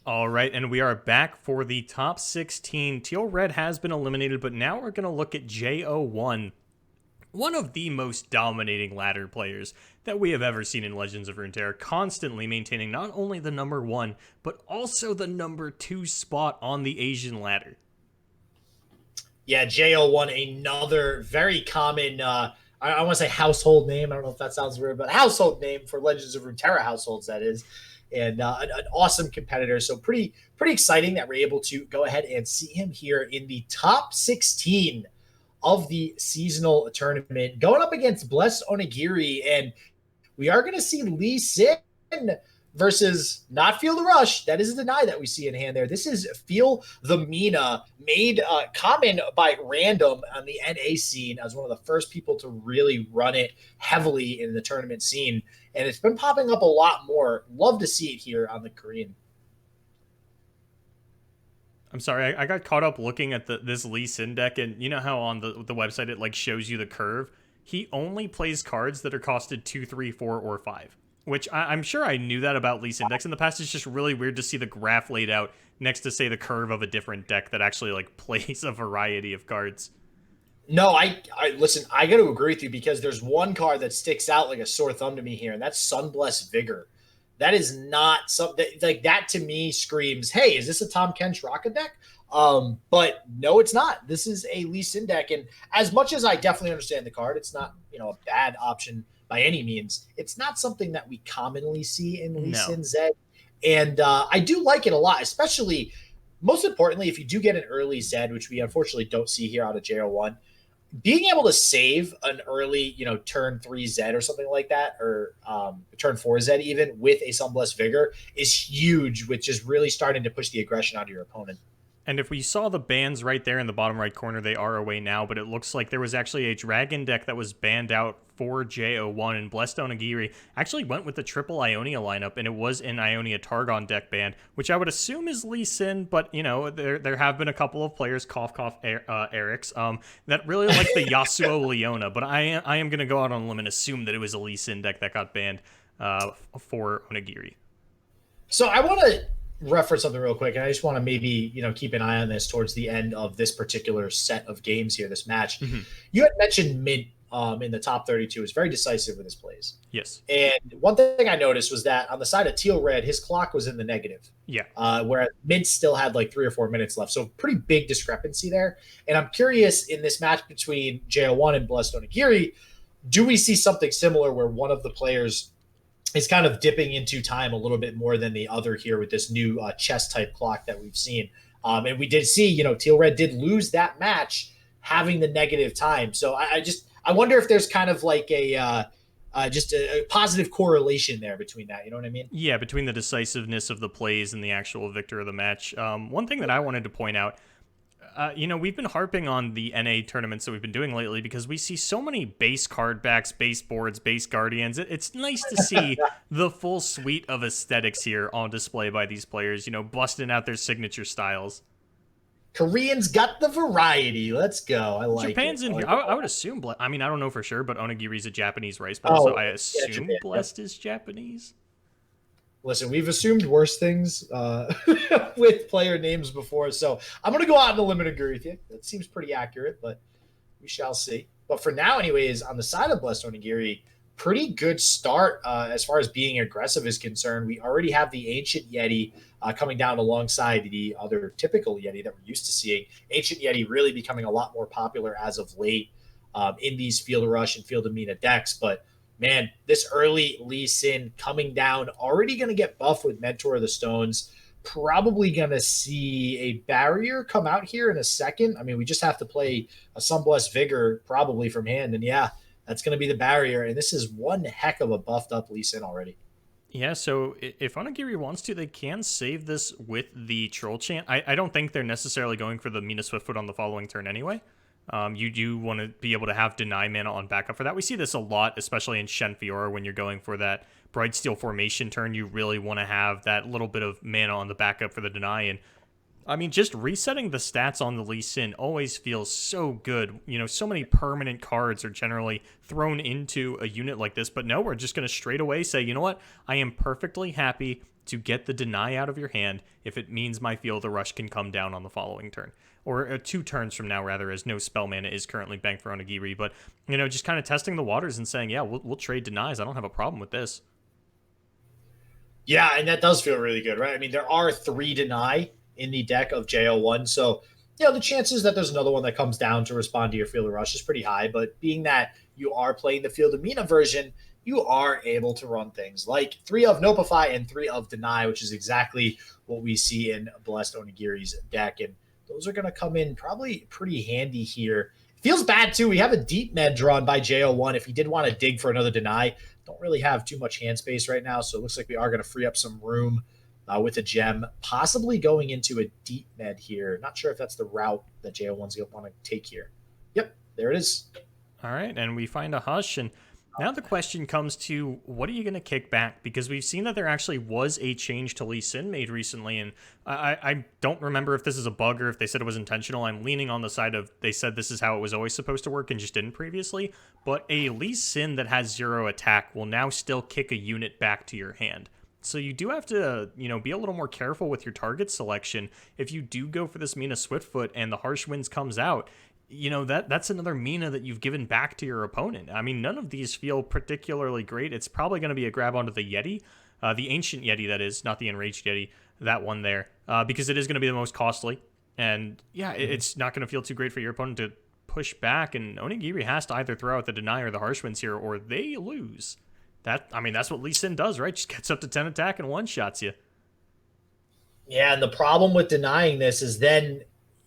All right, and we are back for the top 16. Teal Red has been eliminated, but now we're going to look at J01, one of the most dominating ladder players that we have ever seen in Legends of Runeterra, constantly maintaining not only the number 1, but also the number 2 spot on the Asian ladder. Yeah, J01, another very common, I want to say household name. I don't know if that sounds weird, but household name for Legends of Runeterra households, that is. And an awesome competitor. So pretty exciting that we're able to go ahead and see him here in the top 16 of the seasonal tournament, going up against Blessed Onigiri. And we are going to see Lee Sin versus not Feel the Rush. That is a deny that we see in hand there. This is Feel the Minah, made common by Random on the NA scene as one of the first people to really run it heavily in the tournament scene. And it's been popping up a lot more. Love to see it here on the Korean. I'm sorry, I got caught up looking at this Lee Sin deck, and you know how on the website it like shows you the curve? He only plays cards that are costed 2, 3, 4, or 5. Which I'm sure I knew that about Lee Sin decks in the past. It's just really weird to see the graph laid out next to, say, the curve of a different deck that actually like plays a variety of cards. No, I listen, I got to agree with you because there's one card that sticks out like a sore thumb to me here, and that's Sunblessed Vigor. That is not something like that to me screams, hey, is this a Tom Kench Rocket deck? But no, it's not. This is a Lee Sin deck. And as much as I definitely understand the card, it's not, a bad option by any means. It's not something that we commonly see in Lee Sin Zed. And I do like it a lot, especially most importantly, if you do get an early Zed, which we unfortunately don't see here out of J01, being able to save an early, turn 3 Zed or something like that, or turn 4 Zed even with a Sunblessed Vigor is huge, with just really starting to push the aggression onto your opponent. And if we saw the bans right there in the bottom right corner, they are away now, but it looks like there was actually a dragon deck that was banned out for J01, and Blessed Onigiri actually went with the triple Ionia lineup, and it was an Ionia Targon deck ban, which I would assume is Lee Sin, but, there have been a couple of players, Erics, that really like the Yasuo Leona, but I am going to go out on a limb and assume that it was a Lee Sin deck that got banned for Onigiri. So I want to reference something real quick, and I just want to maybe keep an eye on this towards the end of this particular set of games here, this match. Mm-hmm. You had mentioned Mint in the top 32 is very decisive with his plays. Yes. And one thing I noticed was that on the side of Teal Red, his clock was in the negative. Yeah. Whereas Mint still had like 3 or 4 minutes left. So pretty big discrepancy there. And I'm curious, in this match between J01 and Blessed Onigiri, do we see something similar where one of the players is kind of dipping into time a little bit more than the other here with this new chess type clock that we've seen? And we did see, Teal Red did lose that match having the negative time. So I wonder if there's kind of like just a positive correlation there between that. You know what I mean? Yeah, between the decisiveness of the plays and the actual victor of the match. One thing that I wanted to point out, we've been harping on the NA tournaments that we've been doing lately because we see so many base card backs, base boards, base guardians. It's nice to see the full suite of aesthetics here on display by these players, busting out their signature styles. Koreans got the variety. Let's go. I like Japan's it. in here. I would assume, I don't know for sure, but Onigiri's a Japanese rice bowl, so I assume Blessed is Japanese. Listen, we've assumed worse things with player names before, so I'm going to go out on a limb and agree with you. That seems pretty accurate, but we shall see. But for now, anyways, on the side of Blessed Onigiri, pretty good start as far as being aggressive is concerned. We already have the Ancient Yeti coming down alongside the other typical Yeti that we're used to seeing. Ancient Yeti really becoming a lot more popular as of late in these Field Rush and Field of Mina decks, but man, this early Lee Sin coming down, already going to get buffed with Mentor of the Stones. Probably going to see a barrier come out here in a second. I mean, we just have to play a Sunblessed Vigor probably from hand. And yeah, that's going to be the barrier. And this is one heck of a buffed up Lee Sin already. Yeah, so if Onigiri wants to, they can save this with the Troll Chant. I don't think they're necessarily going for the Mina Swiftfoot on the following turn anyway. You do want to be able to have Deny mana on backup for that. We see this a lot, especially in Shen Fiora, when you're going for that Brightsteel formation turn. You really want to have that little bit of mana on the backup for the Deny. And I mean, just resetting the stats on the Lee Sin always feels so good. So many permanent cards are generally thrown into a unit like this. But no, we're just going to straight away say, you know what? I am perfectly happy to get the deny out of your hand if it means my Field of Rush can come down on the following turn. Or 2 turns from now, rather, as no spell mana is currently banked for Onigiri. But, just kind of testing the waters and saying, yeah, we'll trade denies. I don't have a problem with this. Yeah, and that does feel really good, right? I mean, there are 3 deny in the deck of J01, so the chances that there's another one that comes down to respond to your Field of Rush is pretty high. But being that you are playing the Field of Minah version, you are able to run things like 3 of Nopify and 3 of Deny, which is exactly what we see in Blessed Onigiri's deck. And those are going to come in probably pretty handy here. Feels bad, too. We have a deep med drawn by J01 if he did want to dig for another Deny. Don't really have too much hand space right now, so it looks like we are going to free up some room with a gem, possibly going into a deep med here. Not sure if that's the route that J01's going to want to take here. Yep, there it is. All right, and we find a Hush, and now the question comes to, what are you going to kick back? Because we've seen that there actually was a change to Lee Sin made recently, and I don't remember if this is a bug or if they said it was intentional. I'm leaning on the side of they said this is how it was always supposed to work and just didn't previously. But a Lee Sin that has 0 attack will now still kick a unit back to your hand. So you do have to, be a little more careful with your target selection. If you do go for this Minah Swiftfoot and the Harsh Winds comes out, that's another Minah that you've given back to your opponent. I mean, none of these feel particularly great. It's probably going to be a grab onto the Yeti, the Ancient Yeti, that is, not the Enraged Yeti, that one there, because it is going to be the most costly. And yeah, it's not going to feel too great for your opponent to push back. And Onigiri has to either throw out the Deny or the Harsh Winds here, or they lose. That's what Lee Sin does, right? Just gets up to 10 attack and one-shots you. Yeah, and the problem with denying this is then,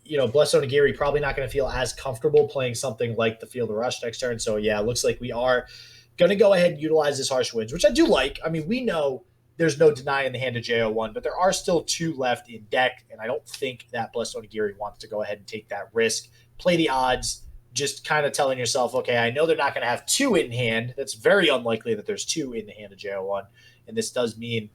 Blessed Onigiri probably not going to feel as comfortable playing something like the Field of Rush next turn. So, yeah, it looks like we are going to go ahead and utilize this Harsh Winds, which I do like. I mean, we know there's no deny in the hand of J01, but there are still 2 left in deck, and I don't think that Blessed Onigiri wants to go ahead and take that risk, play the odds, just kind of telling yourself, okay, I know they're not going to have 2 in hand. That's very unlikely that there's 2 in the hand of J01, and this does mean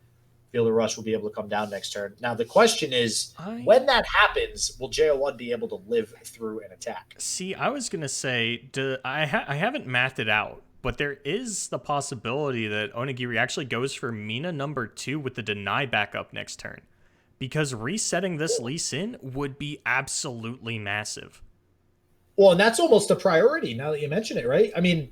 Field of Rush will be able to come down next turn. Now, the question is, when that happens, will J01 be able to live through an attack? See, I was going to say, I haven't mathed it out, but there is the possibility that Onigiri actually goes for Minah number 2 with the Deny backup next turn, because resetting this Lee Sin would be absolutely massive. Well, and that's almost a priority now that you mention it, right? I mean,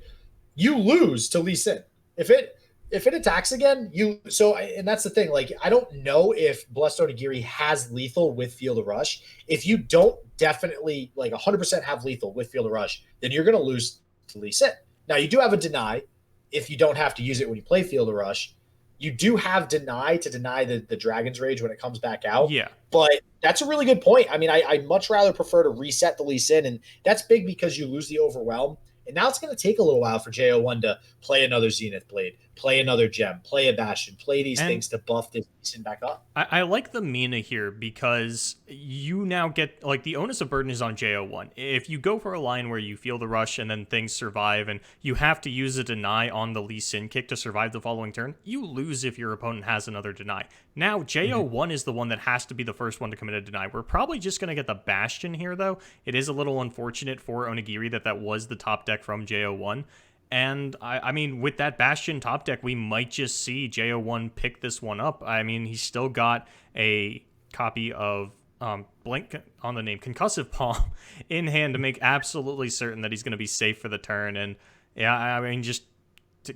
you lose to Lee Sin. If it attacks again, and that's the thing. Like, I don't know if Blessed Onigiri has lethal with Field of Rush. If you don't definitely 100% have lethal with Field of Rush, then you're going to lose to Lee Sin. Now, you do have a Deny if you don't have to use it when you play Field of Rush. You do have Deny to deny the Dragon's Rage when it comes back out. Yeah. But that's a really good point. I mean, I'd much rather prefer to reset the Lee Sin, and that's big because you lose the Overwhelm. And now it's going to take a little while for J01 to play another Zenith Blade, play another Gem, play a Bastion, play these things to buff this Sin back up. I like the Minah here because you now get, the onus of burden is on J01. If you go for a line where you feel the rush and then things survive and you have to use a Deny on the Lee Sin kick to survive the following turn, you lose if your opponent has another Deny. Now, J01 is the one that has to be the first one to commit a Deny. We're probably just going to get the Bastion here, though. It is a little unfortunate for Onigiri that was the top deck from J01. And, I mean, with that Bastion top deck, we might just see J01 pick this one up. I mean, he's still got a copy of blank on the name Concussive Palm in hand to make absolutely certain that he's going to be safe for the turn. And, yeah, I mean, just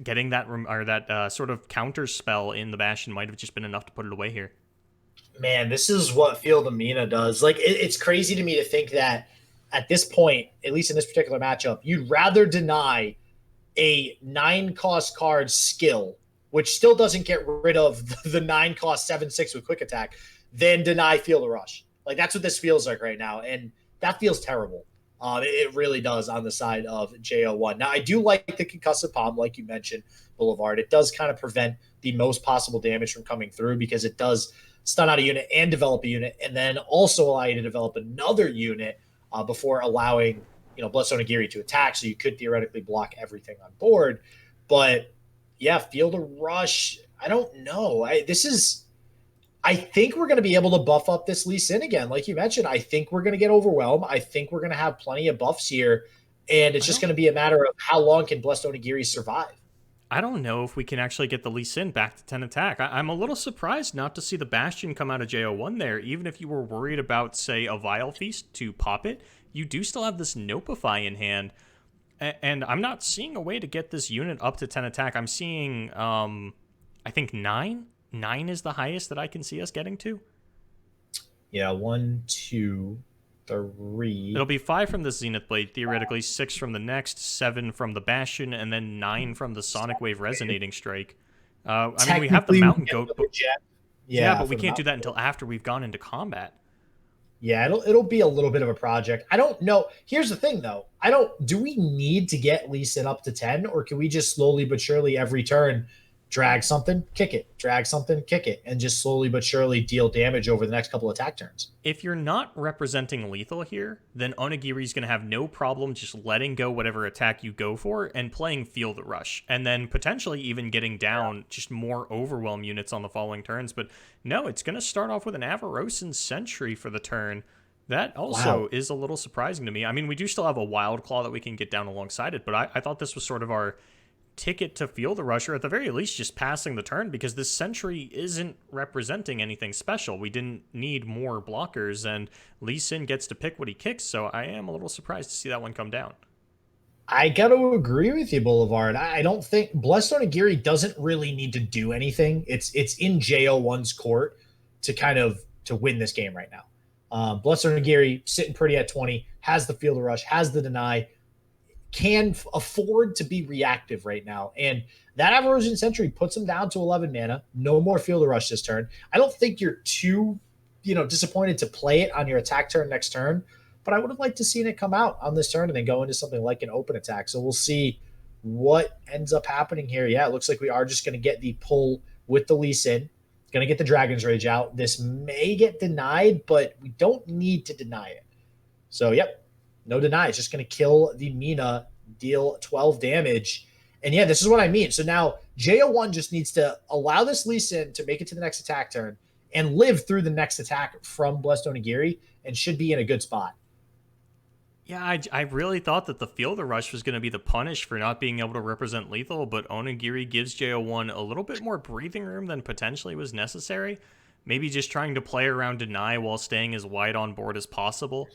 getting that sort of counter spell in the Bastion might have just been enough to put it away here. Man, this is what Field of Minah does. It's crazy to me to think that at this point, at least in this particular matchup, you'd rather deny a 9-cost card skill, which still doesn't get rid of the 9-cost 7/6 with quick attack, than deny Field of Rush. That's what this feels like right now, and that feels terrible. It really does on the side of J01. Now, I do like the Concussive Palm, like you mentioned, Boulevard. It does kind of prevent the most possible damage from coming through because it does stun out a unit and develop a unit, and then also allow you to develop another unit before allowing Blessed Onigiri to attack, so you could theoretically block everything on board. But yeah, Field of Rush, I don't know. I think we're going to be able to buff up this Lee Sin again. Like you mentioned, I think we're going to get overwhelmed. I think we're going to have plenty of buffs here, and it's just going to be a matter of how long can Blessed Onigiri survive. I don't know if we can actually get the Lee Sin back to 10 attack. I'm a little surprised not to see the Bastion come out of J01 there. Even if you were worried about, say, a Vile Feast to pop it, you do still have this Nopify in hand. And I'm not seeing a way to get this unit up to 10 attack. I'm seeing, I think 9? 9 is the highest that I can see us getting to. Yeah, 1, 2, 3. It'll be 5 from the Zenith Blade, theoretically 6 from the next, 7 from the Bastion, and then 9 from the Sonic Wave Resonating Strike. I mean, we have the Mountain Goat. Yeah, but we can't do that until after we've gone into combat. Yeah, it'll be a little bit of a project. I don't know. Here's the thing, though. Do we need to get Lee Sin up to 10, or can we just slowly but surely every turn drag something, kick it, drag something, kick it, and just slowly but surely deal damage over the next couple of attack turns? If you're not representing lethal here, then Onigiri's going to have no problem just letting go whatever attack you go for and playing Feel the Rush, and then potentially even getting down just more Overwhelm units on the following turns. But no, it's going to start off with an Avarosan Sentry for the turn. That also is a little surprising to me. I mean, we do still have a Wild Claw that we can get down alongside it, but I thought this was sort of our ticket to Feel the Rush, or at the very least just passing the turn, because this Sentry isn't representing anything special. We didn't need more blockers, and Lee Sin gets to pick what he kicks, so I am a little surprised to see that one come down. I got to agree with you, Boulevard. I don't think Blessed Onigiri doesn't really need to do anything. It's in J01's court to win this game right now. Blessed Onigiri sitting pretty at 20, has the Feel the Rush, has the deny, can afford to be reactive right now. And that Avarosan Sentry puts him down to 11 mana. No more Feel the Rush this turn. I don't think you're too, disappointed to play it on your attack turn next turn, but I would have liked to seen it come out on this turn and then go into something like an open attack. So we'll see what ends up happening here. Yeah, it looks like we are just going to get the pull with the Lee Sin. Going to get the Dragon's Rage out. This may get denied, but we don't need to deny it. So, yep. No deny. It's just going to kill the Minah, deal 12 damage. And yeah, this is what I mean. So now J01 just needs to allow this Lee Sin to make it to the next attack turn and live through the next attack from Blessed Onigiri and should be in a good spot. Yeah, I really thought that the Feel the Rush was going to be the punish for not being able to represent lethal, but Onigiri gives J01 a little bit more breathing room than potentially was necessary. Maybe just trying to play around deny while staying as wide on board as possible.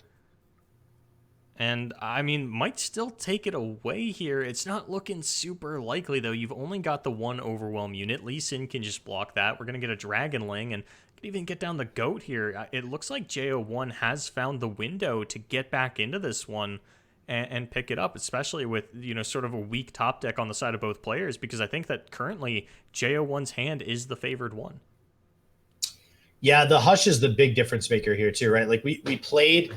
And, I mean, might still take it away here. It's not looking super likely, though. You've only got the one Overwhelm unit. Lee Sin can just block that. We're going to get a Dragonling, and could even get down the Goat here. It looks like J01 has found the window to get back into this one and pick it up, especially with, sort of a weak top deck on the side of both players, because I think that currently J01's hand is the favored one. Yeah, the Hush is the big difference maker here, too, right? Like, we played...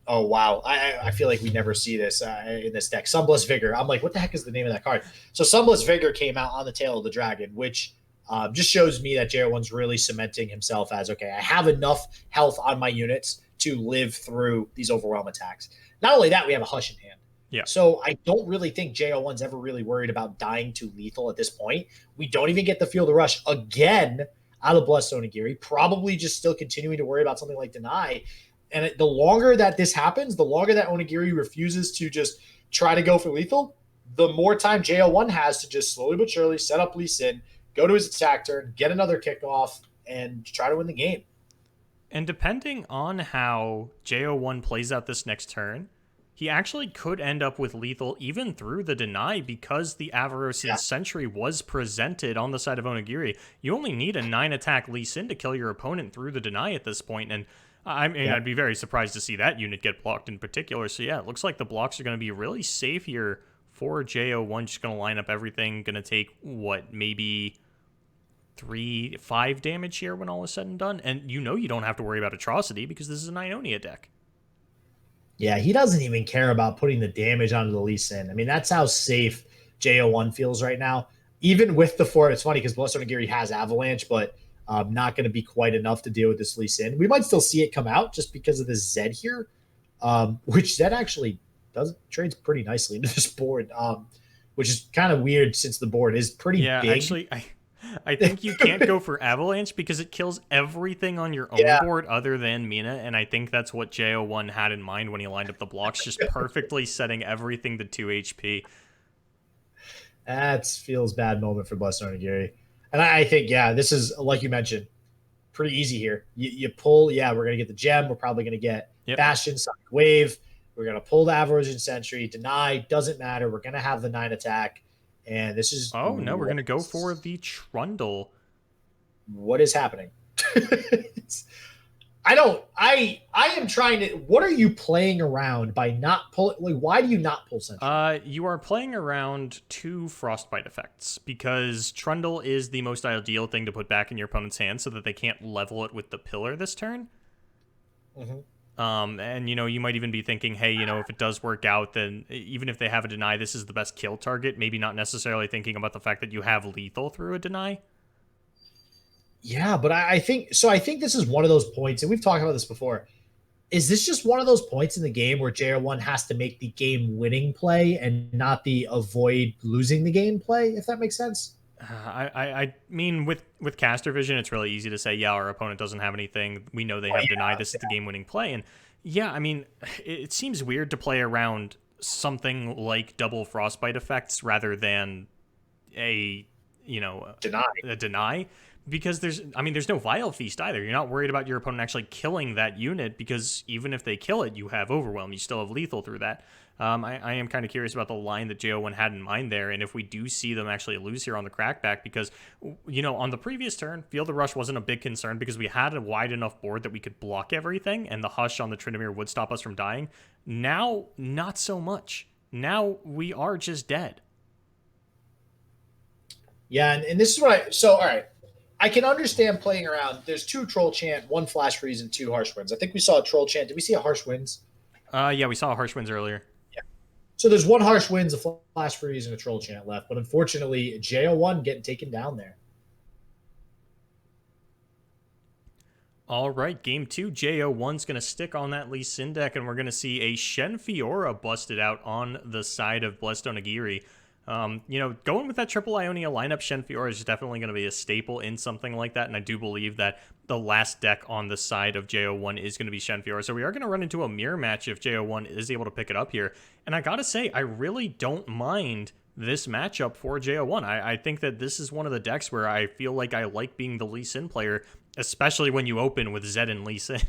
Oh, wow. I feel like we never see this in this deck. Sunblessed Vigor. I'm like, what the heck is the name of that card? So Sunblessed Vigor came out on the tail of the dragon, which just shows me that J01's really cementing himself as, okay, I have enough health on my units to live through these Overwhelm attacks. Not only that, we have a Hush in hand. Yeah. So I don't really think J01's ever really worried about dying to lethal at this point. We don't even get the Feel the Rush again out of Blessed Onigiri. Probably just still continuing to worry about something like Deny. And the longer that this happens, the longer that Onigiri refuses to just try to go for lethal, the more time J01 has to just slowly but surely set up Lee Sin, go to his attack turn, get another kickoff, and try to win the game. And depending on how J01 plays out this next turn, he actually could end up with lethal even through the deny, because the Avarosan Sentry was presented on the side of Onigiri. You only need a 9-attack Lee Sin to kill your opponent through the deny at this point, and I mean, I'd be very surprised to see that unit get blocked in particular. So yeah, it looks like the blocks are going to be really safe here for J01. Just going to line up everything. Going to take, maybe 3-5 damage here when all is said and done. And you don't have to worry about Atrocity because this is an Ionia deck. Yeah, he doesn't even care about putting the damage onto the Lee Sin. I mean, that's how safe J01 feels right now. Even with the 4, it's funny because Blessed Onigiri has Avalanche, but not going to be quite enough to deal with this Lee Sin. We might still see it come out just because of this Zed here, which Zed actually trades pretty nicely into this board, which is kind of weird since the board is pretty big. Yeah, actually, I think you can't go for Avalanche because it kills everything on your own board other than Minah, and I think that's what J01 had in mind when he lined up the blocks, just perfectly setting everything to 2 HP. That feels bad moment for Blessed Onigiri. And I think, yeah, this is, like you mentioned, pretty easy here. You pull, yeah, we're going to get the gem. We're probably going to get Yep. Bastion, Sonic Wave. We're going to pull the Average Sentry. Deny, doesn't matter. We're going to have the 9 attack. And this is. Oh, no, we're going to go for the Trundle. What is happening? I am trying to. What are you playing around by not pulling? Like, why do you not pull Sentry? You are playing around 2 Frostbite effects because Trundle is the most ideal thing to put back in your opponent's hand so that they can't level it with the pillar this turn. And, you might even be thinking, hey, if it does work out, then even if they have a deny, this is the best kill target. Maybe not necessarily thinking about the fact that you have lethal through a deny. Yeah, but I think so. I think this is one of those points, and we've talked about this before. Is this just one of those points in the game where J01 has to make the game-winning play and not the avoid losing the game play? If that makes sense. I mean, with caster vision, it's really easy to say, yeah, our opponent doesn't have anything. We know they have deny. This is the game-winning play, and yeah, I mean, it seems weird to play around something like double frostbite effects rather than a deny. Because there's no Vile Feast either. You're not worried about your opponent actually killing that unit because even if they kill it, you have Overwhelm. You still have lethal through that. I am kind of curious about the line that J01 had in mind there, and if we do see them actually lose here on the crackback, because, on the previous turn, Field of Rush wasn't a big concern because we had a wide enough board that we could block everything, and the Hush on the Tryndamere would stop us from dying. Now, not so much. Now, we are just dead. Yeah, and this is what all right. I can understand playing around. There's 2 Troll Chant, 1 Flash Freeze, and 2 Harsh Winds. I think we saw a Troll Chant. Did we see a Harsh Winds? Yeah, we saw a Harsh Winds earlier. Yeah. So there's 1 Harsh Winds, a Flash Freeze, and a Troll Chant left. But unfortunately, J01 getting taken down there. All right, game 2, J01's going to stick on that Lee Sin deck, and we're going to see a Shen Fiora busted out on the side of Blessed Onigiri. Going with that triple Ionia lineup, Shen Fiora is definitely going to be a staple in something like that, and I do believe that the last deck on the side of J01 is going to be Shen Fiora, so we are going to run into a mirror match if J01 is able to pick it up here, and I gotta say, I really don't mind this matchup for J01. I think that this is one of the decks where I feel like I like being the Lee Sin player, especially when you open with Zed and Lee Sin.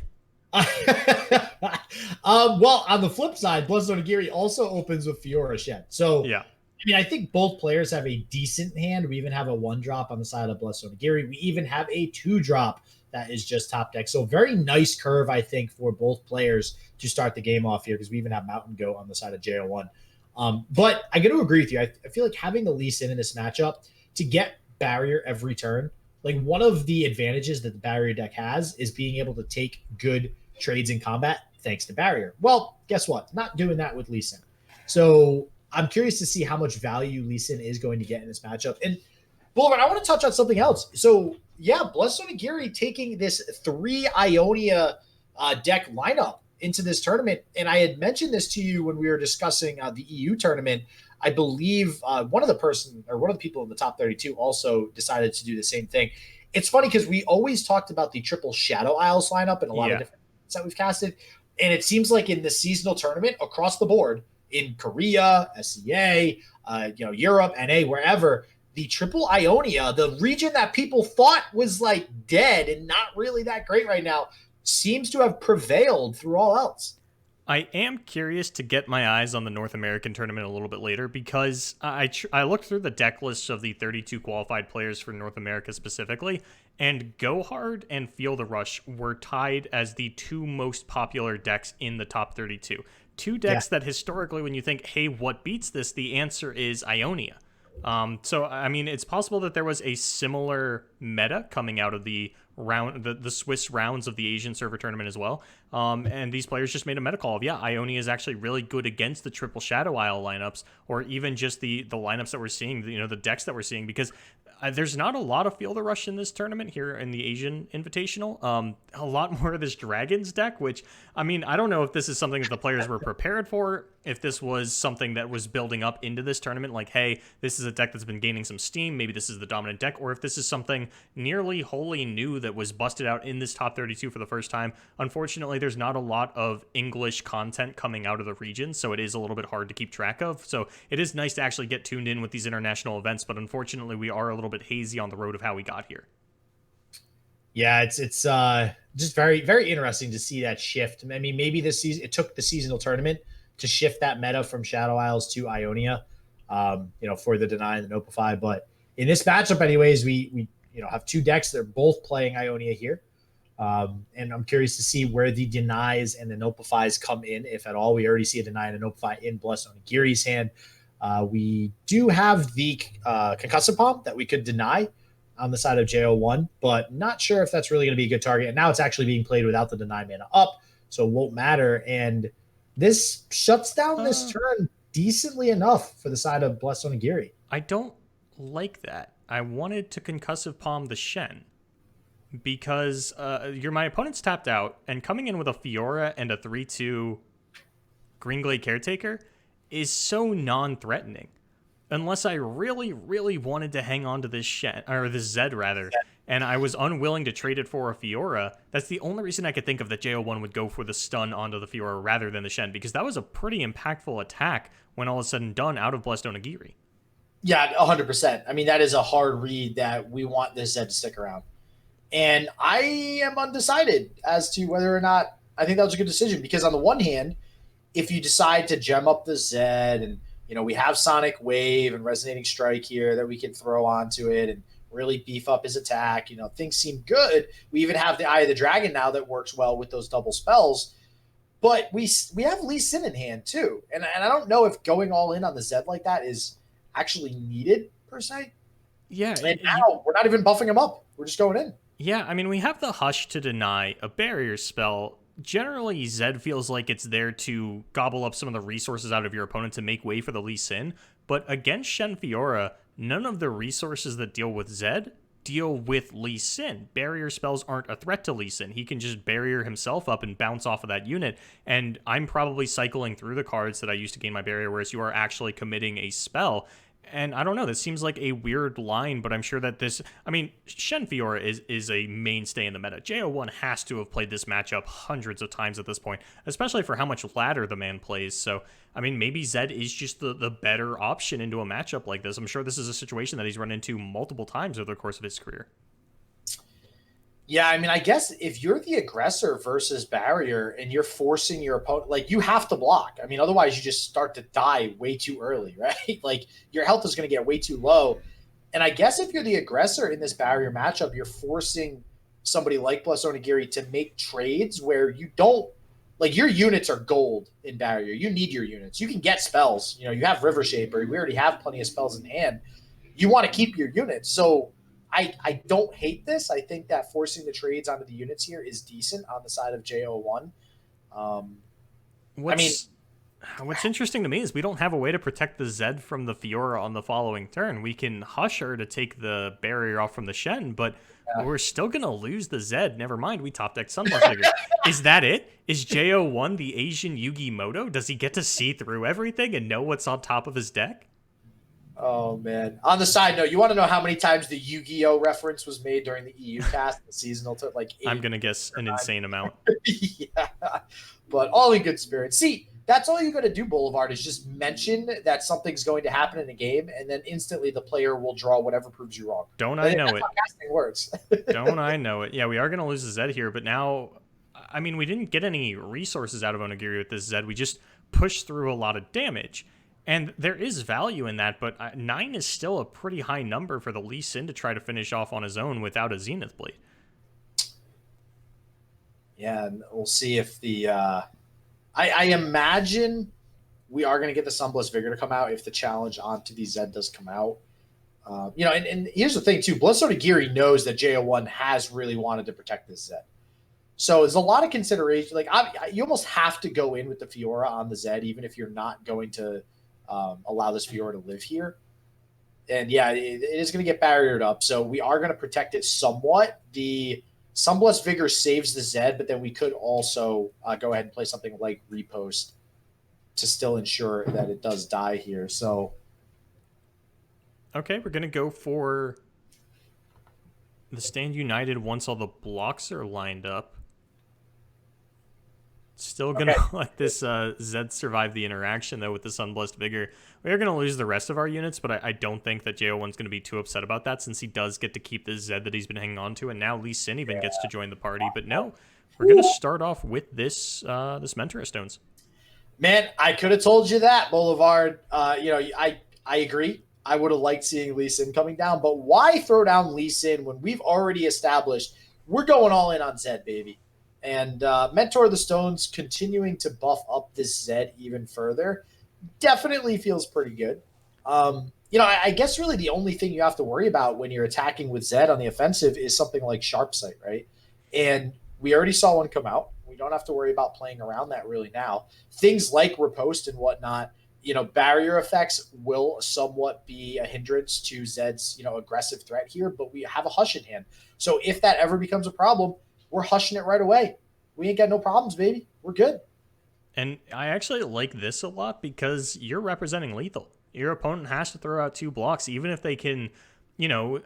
Well, on the flip side, Blessed Onigiri also opens with Fiora Shen, so yeah. I mean, I think both players have a decent hand. We even have a 1-drop on the side of Blessed Onigiri. We even have a 2-drop that is just top deck. So very nice curve, I think, for both players to start the game off here because we even have Mountain Goat on the side of J01. But I got to agree with you. I feel like having the Lee Sin in this matchup to get barrier every turn, like one of the advantages that the barrier deck has is being able to take good trades in combat thanks to barrier. Well, guess what? Not doing that with Lee Sin. So I'm curious to see how much value Lee Sin is going to get in this matchup. And Boulevard, I want to touch on something else. So, yeah, Blessed Onigiri taking this 3 Ionia deck lineup into this tournament. And I had mentioned this to you when we were discussing the EU tournament. I believe one of the people in the top 32 also decided to do the same thing. It's funny because we always talked about the triple Shadow Isles lineup and a lot of different things that we've casted. And it seems like in the seasonal tournament across the board, in Korea, SEA, Europe, NA, wherever, the triple Ionia, the region that people thought was like dead and not really that great right now, seems to have prevailed through all else. I am curious to get my eyes on the North American tournament a little bit later because I looked through the deck lists of the 32 qualified players for North America specifically, and Go Hard and Feel the Rush were tied as the 2 most popular decks in the top 32. 2 decks that historically, when you think, hey, what beats this, the answer is Ionia. So, I mean, it's possible that there was a similar meta coming out of the Swiss rounds of the Asian server tournament as well. And these players just made a meta call of, Ionia is actually really good against the triple Shadow Isle lineups, or even just the lineups that we're seeing, the decks that we're seeing, because there's not a lot of Feel the Rush in this tournament here in the Asian Invitational. A lot more of this Dragons deck, which, I mean, I don't know if this is something that the players were prepared for. if this was something that was building up into this tournament, like, hey, this is a deck that's been gaining some steam, maybe this is the dominant deck, or if this is something nearly wholly new that was busted out in this top 32 for the first time. Unfortunately, there's not a lot of English content coming out of the region, so it is a little bit hard to keep track of. So it is nice to actually get tuned in with these international events, but unfortunately, we are a little bit hazy on the road of how we got here. Yeah, it's just very, very interesting to see that shift. I mean, maybe this season it took the seasonal tournament to shift that meta from Shadow Isles to Ionia, for the Deny and the Nopify. But in this matchup, anyways, we have two decks. They're both playing Ionia here. And I'm curious to see where the Denies and the Nopifies come in, if at all. We already see a Deny and a Nopify in Blessed Onigiri's hand. We do have the Concussive Palm that we could deny on the side of J01, but not sure if that's really going to be a good target. And now it's actually being played without the Deny mana up, so it won't matter. And this shuts down this turn decently enough for the side of Blessed Onigiri. I don't like that. I wanted to Concussive Palm the Shen, because my opponent's tapped out, and coming in with a Fiora and a 3/2 Greenglade Caretaker is so non-threatening. Unless I really, really wanted to hang on to this Shen, or this Zed rather, and I was unwilling to trade it for a Fiora, that's the only reason I could think of that J01 would go for the stun onto the Fiora rather than the Shen, because that was a pretty impactful attack when all is said and done out of Blessed Onigiri. Yeah, 100%. I mean, that is a hard read that we want this Zed to stick around. And I am undecided as to whether or not I think that was a good decision, because on the one hand, if you decide to gem up the Zed and we have Sonic Wave and Resonating Strike here that we can throw onto it and really beef up his attack. Things seem good. We even have the Eye of the Dragon now that works well with those double spells. But we have Lee Sin in hand too. And I don't know if going all in on the Zed like that is actually needed per se. Yeah. And now we're not even buffing him up. We're just going in. Yeah, I mean, we have the Hush to deny, a barrier spell. Generally, Zed feels like it's there to gobble up some of the resources out of your opponent to make way for the Lee Sin, but against Shen Fiora, none of the resources that deal with Zed deal with Lee Sin. Barrier spells aren't a threat to Lee Sin. He can just barrier himself up and bounce off of that unit, and I'm probably cycling through the cards that I used to gain my barrier, whereas you are actually committing a spell. And I don't know, this seems like a weird line, but I'm sure that Shen Fiora is a mainstay in the meta. J01 has to have played this matchup hundreds of times at this point, especially for how much ladder the man plays. So, maybe Zed is just the better option into a matchup like this. I'm sure this is a situation that he's run into multiple times over the course of his career. Yeah, I guess if you're the aggressor versus barrier and you're forcing your opponent, you have to block. Otherwise you just start to die way too early, right? Your health is going to get way too low. And I guess if you're the aggressor in this barrier matchup, you're forcing somebody like Blessed Onigiri to make trades where you don't, your units are gold in barrier. You need your units. You can get spells. You have River Shaper. We already have plenty of spells in hand. You want to keep your units. So I don't hate this. I think that forcing the trades onto the units here is decent on the side of J01. What's interesting to me is we don't have a way to protect the Zed from the Fiora on the following turn. We can Hush her to take the barrier off from the Shen, but we're still going to lose the Zed. Never mind, we top deck Sunblast Vigor. Is that it? Is J01 the Asian Yugi Moto? Does he get to see through everything and know what's on top of his deck? Oh, man. On the side note, you want to know how many times the Yu-Gi-Oh! Reference was made during the EU cast, the seasonal, to 8. I'm going to guess an insane amount. Yeah, but all in good spirit. See, that's all you got to do, Boulevard, is just mention that something's going to happen in a game, and then instantly the player will draw whatever proves you wrong. Don't I know it? That's how casting works. Don't I know it? Yeah, we are going to lose the Zed here, but now, we didn't get any resources out of Onigiri with this Zed. We just pushed through a lot of damage. And there is value in that, but 9 is still a pretty high number for the Lee Sin to try to finish off on his own without a Zenith Blade. Yeah, and we'll see if the... I imagine we are going to get the Sunblessed Vigor to come out if the challenge onto the Zed does come out. And here's the thing, too. Blessed Onigiri knows that J01 has really wanted to protect this Zed. So there's a lot of consideration. You almost have to go in with the Fiora on the Zed, even if you're not going to... allow this Fiora to live here. And yeah, it is going to get barriered up. So we are going to protect it somewhat. The Sunblessed Vigor saves the Zed, but then we could also go ahead and play something like Repost to still ensure that it does die here. So, okay, we're going to go for the Stand United once all the blocks are lined up. Still going to let this Zed survive the interaction, though, with this Unblessed Vigor. We are going to lose the rest of our units, but I don't think that J01's going to be too upset about that, since he does get to keep this Zed that he's been hanging on to, and now Lee Sin even gets to join the party. But no, we're going to start off with this this Mentor Stones. Man, I could have told you that, Boulevard. I agree. I would have liked seeing Lee Sin coming down, but why throw down Lee Sin when we've already established we're going all in on Zed, baby? And Mentor of the Stones continuing to buff up this Zed even further definitely feels pretty good. I guess really the only thing you have to worry about when you're attacking with Zed on the offensive is something like Sharp Sight, right? And we already saw one come out. We don't have to worry about playing around that really now. Things like Riposte and whatnot, barrier effects will somewhat be a hindrance to Zed's, aggressive threat here, but we have a Hush in hand. So if that ever becomes a problem, we're hushing it right away. We ain't got no problems, baby. We're good. And I actually like this a lot because you're representing lethal. Your opponent has to throw out 2 blocks, even if they can,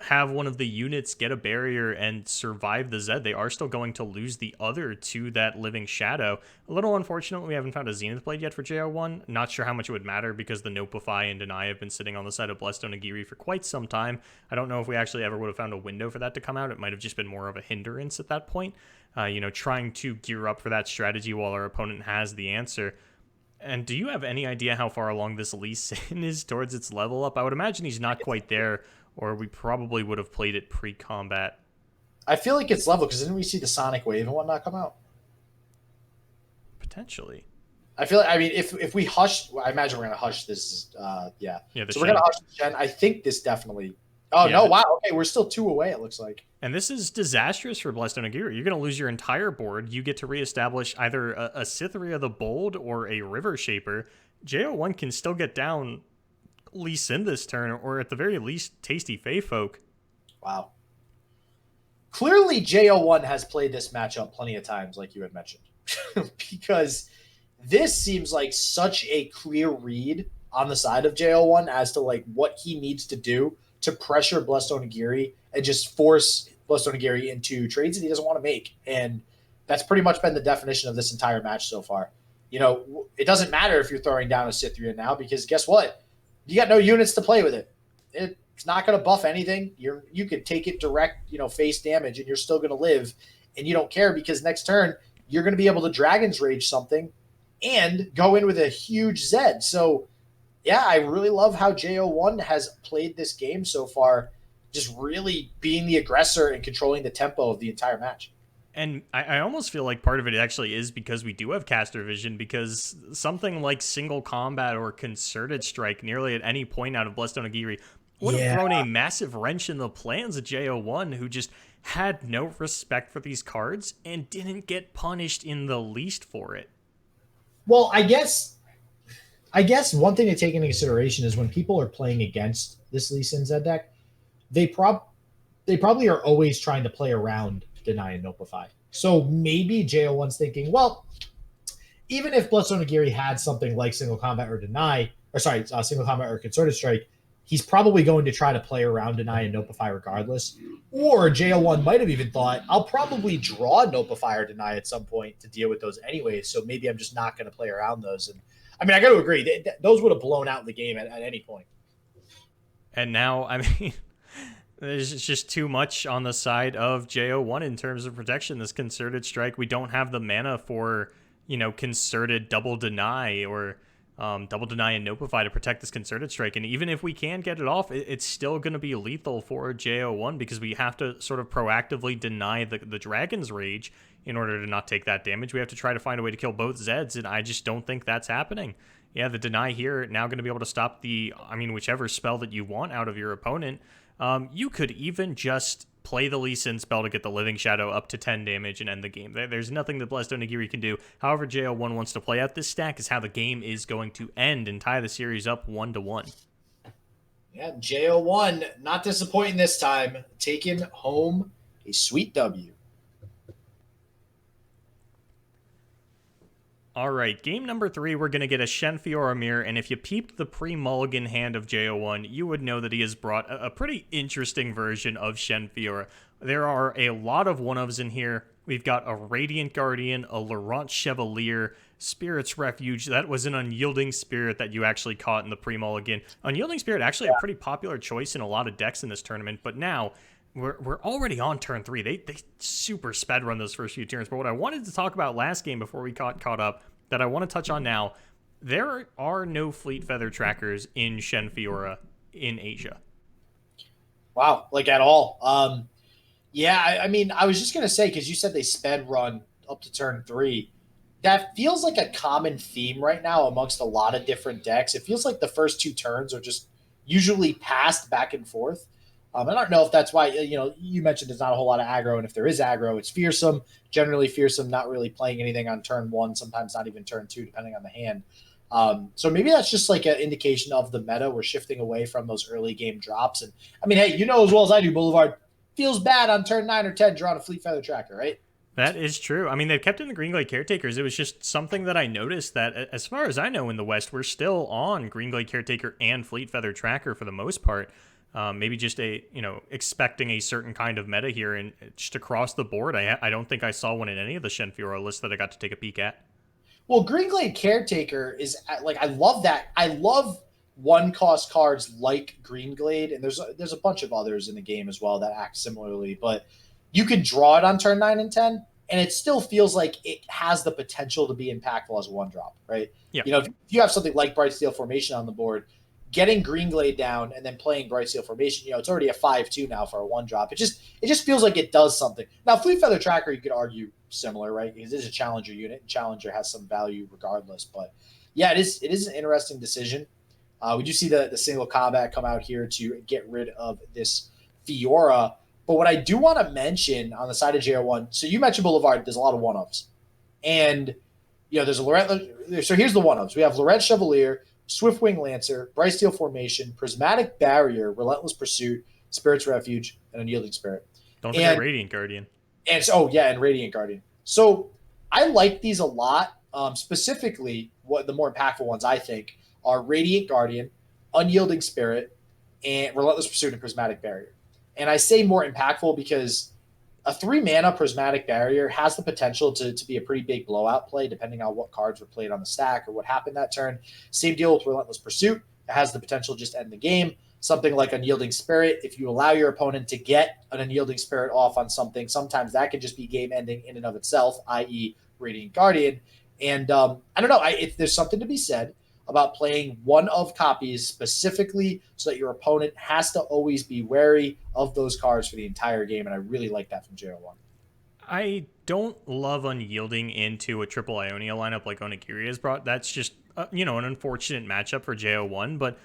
have one of the units get a barrier and survive the Zed. They are still going to lose the other to that Living Shadow. A little unfortunate we haven't found a Zenith Blade yet for J01. Not sure how much it would matter because the Nopify and Deny have been sitting on the side of Blessed Onigiri for quite some time. I don't know if we actually ever would have found a window for that to come out. It might have just been more of a hindrance at that point. Trying to gear up for that strategy while our opponent has the answer. And do you have any idea how far along this Lee Sin is towards its level up? I would imagine he's not quite there, or we probably would have played it pre-combat. I feel like it's level because didn't we see the Sonic Wave and whatnot come out? Potentially. I feel like, if we hush, I imagine we're going to hush this. Yeah, so Shen. we're going to hush the Shen. I think this definitely. Oh, yeah, no, wow. Okay, we're still 2 away, it looks like. And this is disastrous for Blessed Onigiri. You're going to lose your entire board. You get to reestablish either a Cytherea the Bold or a River Shaper. J01 can still get down Lee Sin this turn, or at the very least, Tasty Fey Folk. Wow. Clearly, J01 has played this matchup plenty of times, like you had mentioned. Because this seems like such a clear read on the side of J01 as to what he needs to do to pressure Blessed Onigiri and just force Blessed Onigiri into trades that he doesn't want to make. And that's pretty much been the definition of this entire match so far. It doesn't matter if you're throwing down a Cytherea now because guess what? You got no units to play with it. It's not going to buff anything. You could take it direct, face damage, and you're still going to live. And you don't care because next turn, you're going to be able to Dragon's Rage something and go in with a huge Zed. So, yeah, I really love how J01 has played this game so far, just really being the aggressor and controlling the tempo of the entire match. And I almost feel like part of it actually is because we do have caster vision, because something like single combat or concerted strike nearly at any point out of Blessed Onigiri would have thrown a massive wrench in the plans of J01, who just had no respect for these cards and didn't get punished in the least for it. Well, I guess one thing to take into consideration is when people are playing against this Lee Sin Zed deck, they probably are always trying to play around Deny and Nopify. So maybe J01's thinking, well, even if Blessed Onigiri had something like single combat or single combat or concerted strike, he's probably going to try to play around Deny and Nopify regardless. Or J01 might have even thought, I'll probably draw Nopify or Deny at some point to deal with those anyways, so maybe I'm just not going to play around those. And I got to agree, those would have blown out the game at any point. And now, there's just too much on the side of J01 in terms of protection. This concerted strike, we don't have the mana for, concerted double deny or double deny and Nopify to protect this concerted strike. And even if we can get it off, it's still going to be lethal for J01 because we have to sort of proactively deny the Dragon's Rage in order to not take that damage. We have to try to find a way to kill both Zeds, and I just don't think that's happening. Yeah, the deny here now going to be able to stop whichever spell that you want out of your opponent. You could even just play the Lee Sin spell to get the Living Shadow up to 10 damage and end the game. There's nothing that Blessed Onigiri can do. However J01 wants to play out this stack is how the game is going to end and tie the series up 1-1. Yeah, J01, not disappointing this time, taking home a sweet W. All right, game number 3, we're going to get a Shen Fiora mirror, and if you peeped the pre-mulligan hand of J01, you would know that he has brought a pretty interesting version of Shen Fiora. There are a lot of one-ofs in here. We've got a Radiant Guardian, a Laurent Chevalier, Spirit's Refuge. That was an Unyielding Spirit that you actually caught in the pre-mulligan. Unyielding Spirit, actually a pretty popular choice in a lot of decks in this tournament, but now we're already on turn 3. They super sped run those first few turns. But what I wanted to talk about last game before we caught up, that I want to touch on now, there are no Fleet Feather trackers in Shen Fiora in Asia. Wow, like at all. Yeah, I mean, I was just going to say, because you said they sped run up to turn 3. That feels like a common theme right now amongst a lot of different decks. It feels like the first 2 turns are just usually passed back and forth. I don't know if that's why, you mentioned there's not a whole lot of aggro, and if there is aggro, it's fearsome. Generally fearsome, not really playing anything on turn 1, sometimes not even turn 2, depending on the hand. So maybe that's just like an indication of the meta. We're shifting away from those early game drops. And I mean, hey, you know as well as I do, Boulevard feels bad on turn 9 or 10 drawing a Fleet Feather tracker, right? That is true. I mean, they've kept in the Greenglade Caretakers. It was just something that I noticed that, as far as I know in the West, we're still on Greenglade Caretaker and Fleet Feather Tracker for the most part. Maybe just expecting a certain kind of meta here, and just across the board, I don't think I saw one in any of the Shen Fiora lists that I got to take a peek at. Well, Greenglade Caretaker is like, I love that. I love 1-cost cards like Greenglade, and there's a bunch of others in the game as well that act similarly, but you can draw it on turn 9 and 10, and it still feels like it has the potential to be impactful as a 1-drop, right? Yep. If you have something like Brightsteel Formation on the board, getting Greenglade down and then playing Brightsteel Formation, it's already a 5/2 now for a 1-drop. It just feels like it does something. Now, Fleet Feather Tracker, you could argue similar, right? Because it is a Challenger unit, and Challenger has some value regardless. But yeah, it is an interesting decision. We do see the single combat come out here to get rid of this Fiora. But what I do want to mention on the side of J01, so you mentioned Boulevard, there's a lot of one-ofs. And, there's a Laurent. So here's the one-ofs. We have Laurent Chevalier, Swiftwing Lancer, Brightsteel Formation, Prismatic Barrier, Relentless Pursuit, Spirit's Refuge, and Unyielding Spirit. Don't forget Radiant Guardian. And Radiant Guardian. So I like these a lot. Specifically, what the more impactful ones I think are Radiant Guardian, Unyielding Spirit, and Relentless Pursuit and Prismatic Barrier. And I say more impactful because a 3-mana Prismatic Barrier has the potential to be a pretty big blowout play, depending on what cards were played on the stack or what happened that turn. Same deal with Relentless Pursuit. It has the potential to just end the game. Something like Unyielding Spirit, if you allow your opponent to get an Unyielding Spirit off on something, sometimes that can just be game ending in and of itself, i.e. Radiant Guardian. And I don't know, there's something to be said about playing one-of copies specifically so that your opponent has to always be wary of those cards for the entire game, and I really like that from J01. I don't love unyielding into a triple Ionia lineup like Onigiri has brought. That's just, an unfortunate matchup for J01, but,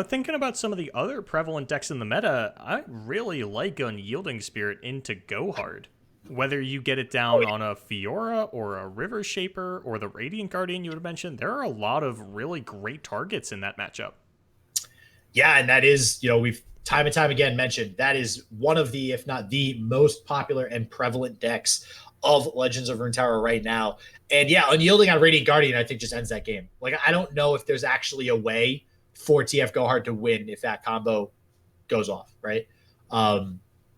thinking about some of the other prevalent decks in the meta, I really like Unyielding Spirit into Go Hard. Whether you get it down on a Fiora or a River Shaper or the Radiant Guardian you would have mentioned, there are a lot of really great targets in that matchup. Yeah, and that is, we've time and time again mentioned, that is one of the, if not the most popular and prevalent decks of Legends of Runeterra right now. And yeah, Unyielding on Radiant Guardian, I think, just ends that game. Like, I don't know if there's actually a way for TF Go Hard to win if that combo goes off, right?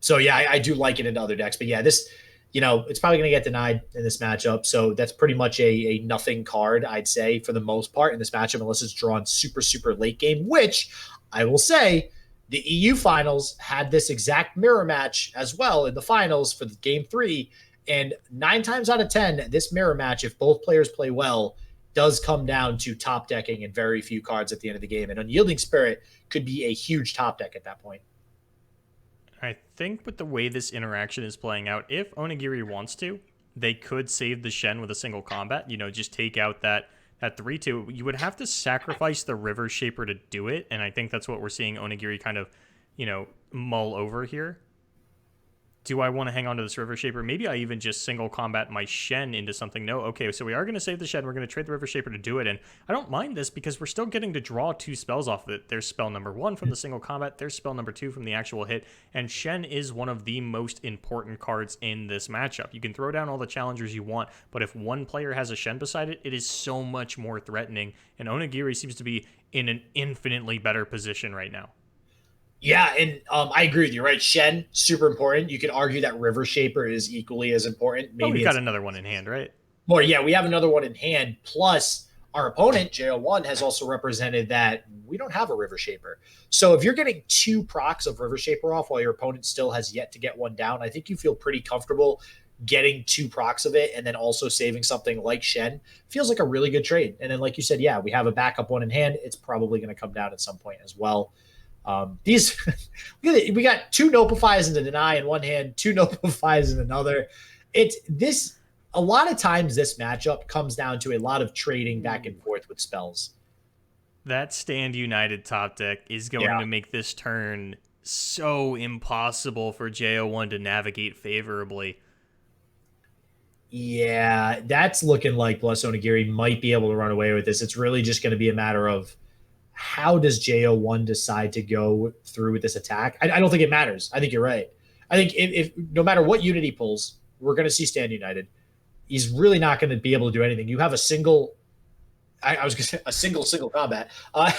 So yeah, I do like it into other decks, but yeah, this, it's probably going to get denied in this matchup. So that's pretty much a nothing card, I'd say, for the most part in this matchup, unless it's drawn super, super late game, which I will say the EU finals had this exact mirror match as well in the finals for the game 3. And 9 times out of 10, this mirror match, if both players play well, does come down to top decking and very few cards at the end of the game. And Unyielding Spirit could be a huge top deck at that point. I think with the way this interaction is playing out, if Onigiri wants to, they could save the Shen with a single combat, just take out that 3/2. You would have to sacrifice the River Shaper to do it, and I think that's what we're seeing Onigiri kind of, mull over here. do I want to hang on to this River Shaper? Maybe I even just single combat my Shen into something. No, okay, so we are going to save the Shen. We're going to trade the River Shaper to do it. And I don't mind this because we're still getting to draw 2 spells off of it. There's spell number 1 from the single combat. There's spell number 2 from the actual hit. And Shen is one of the most important cards in this matchup. You can throw down all the challengers you want, but if one player has a Shen beside it, it is so much more threatening. And Onigiri seems to be in an infinitely better position right now. Yeah, and I agree with you, right? Shen, super important. You could argue that River Shaper is equally as important. Maybe we've got another one in hand, right? Well, yeah, we have another one in hand. Plus, our opponent, J01, has also represented that we don't have a River Shaper. So if you're getting 2 procs of River Shaper off while your opponent still has yet to get one down, I think you feel pretty comfortable getting 2 procs of it and then also saving something like Shen. Feels like a really good trade. And then, like you said, yeah, we have a backup one in hand. It's probably going to come down at some point as well. These we got 2 Nopifies in the deny in one hand, 2 Nopifies in another. It's this a lot of times this matchup comes down to a lot of trading back and forth with spells. That Stand United top deck is going to make this turn so impossible for J01 to navigate favorably. Yeah, that's looking like Blessed Onigiri might be able to run away with this. It's really just going to be a matter of how does J01 decide to go through with this attack? I don't think it matters. I think you're right. I think if no matter what unit he pulls, we're going to see Stand United. He's really not going to be able to do anything. You have a single, I was going to say a single combat, but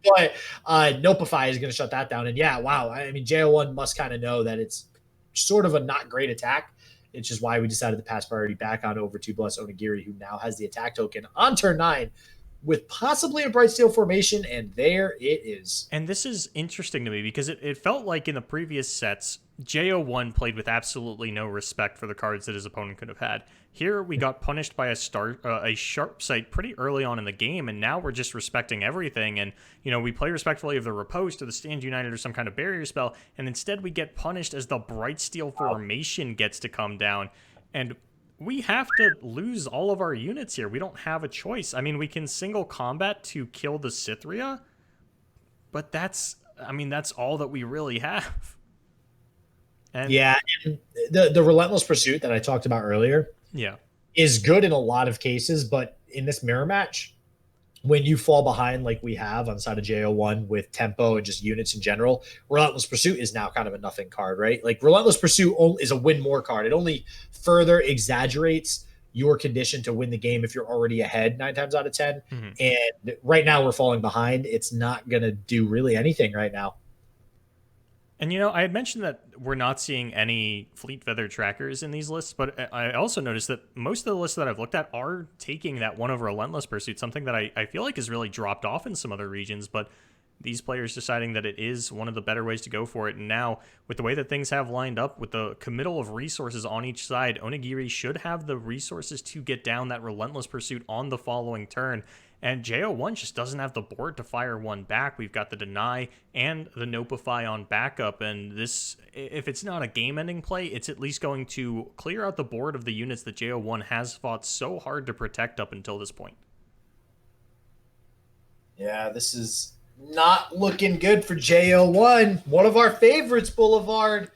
Nopify is going to shut that down. And yeah, wow. I mean, J01 must kind of know that it's sort of a not great attack. It's just why we decided to pass priority back on over to Blessed Onigiri, who now has the attack token on turn 9. With possibly a Bright Steel formation, and there it is. And this is interesting to me because it felt like in the previous sets, J01 played with absolutely no respect for the cards that his opponent could have had. Here we got punished by a sharp sight pretty early on in the game, and now we're just respecting everything. And, you know, we play respectfully of the Riposte or the Stand United or some kind of barrier spell, and instead we get punished as the Bright Steel formation gets to come down. And we have to lose all of our units here. We don't have a choice. I mean, we can single combat to kill the Cythria, but that's all that we really have. And yeah, and the Relentless Pursuit that I talked about earlier is good in a lot of cases, but in this mirror match, when you fall behind like we have on side of J01 with tempo and just units in general, Relentless Pursuit is now kind of a nothing card, right? Like Relentless Pursuit is a win more card. It only further exaggerates your condition to win the game if you're already ahead 9 times out of 10. Mm-hmm. And right now we're falling behind. It's not going to do really anything right now. And, you know, I had mentioned that we're not seeing any Fleet Feather trackers in these lists, but I also noticed that most of the lists that I've looked at are taking that one over Relentless Pursuit, something that I feel like has really dropped off in some other regions, but these players deciding that it is one of the better ways to go for it. And now, with the way that things have lined up, with the committal of resources on each side, Onigiri should have the resources to get down that Relentless Pursuit on the following turn. And J01 just doesn't have the board to fire one back. We've got the Deny and the Nopify on backup. And this, if it's not a game-ending play, it's at least going to clear out the board of the units that J01 has fought so hard to protect up until this point. Yeah, this is not looking good for J01. One of our favorites, Boulevard.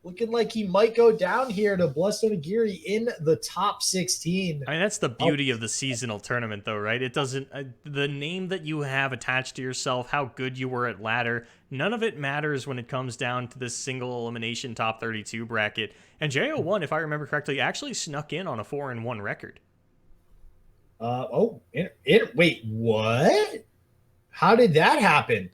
Looking like he might go down here to Blessed Onigiri in the top 16. I mean, that's the beauty of the seasonal tournament, though, right? It doesn't... the name that you have attached to yourself, how good you were at ladder, none of it matters when it comes down to this single elimination top 32 bracket. And J01, if I remember correctly, actually snuck in on a 4-1 record. Wait, what? How did that happen?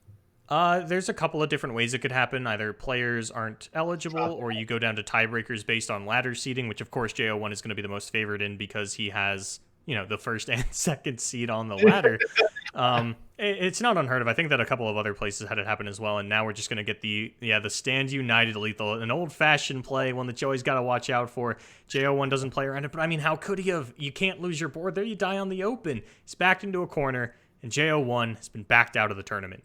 There's a couple of different ways it could happen. Either players aren't eligible, or you go down to tiebreakers based on ladder seeding, which of course J01 is going to be the most favored in because he has, you know, the first and second seed on the ladder. It's not unheard of. I think that a couple of other places had it happen as well, and now we're just going to get the Stand United lethal, an old-fashioned play, one that you always got to watch out for. J01 doesn't play around it, but I mean, how could he have? You can't lose your board there. You die on the open. He's backed into a corner, and J01 has been backed out of the tournament.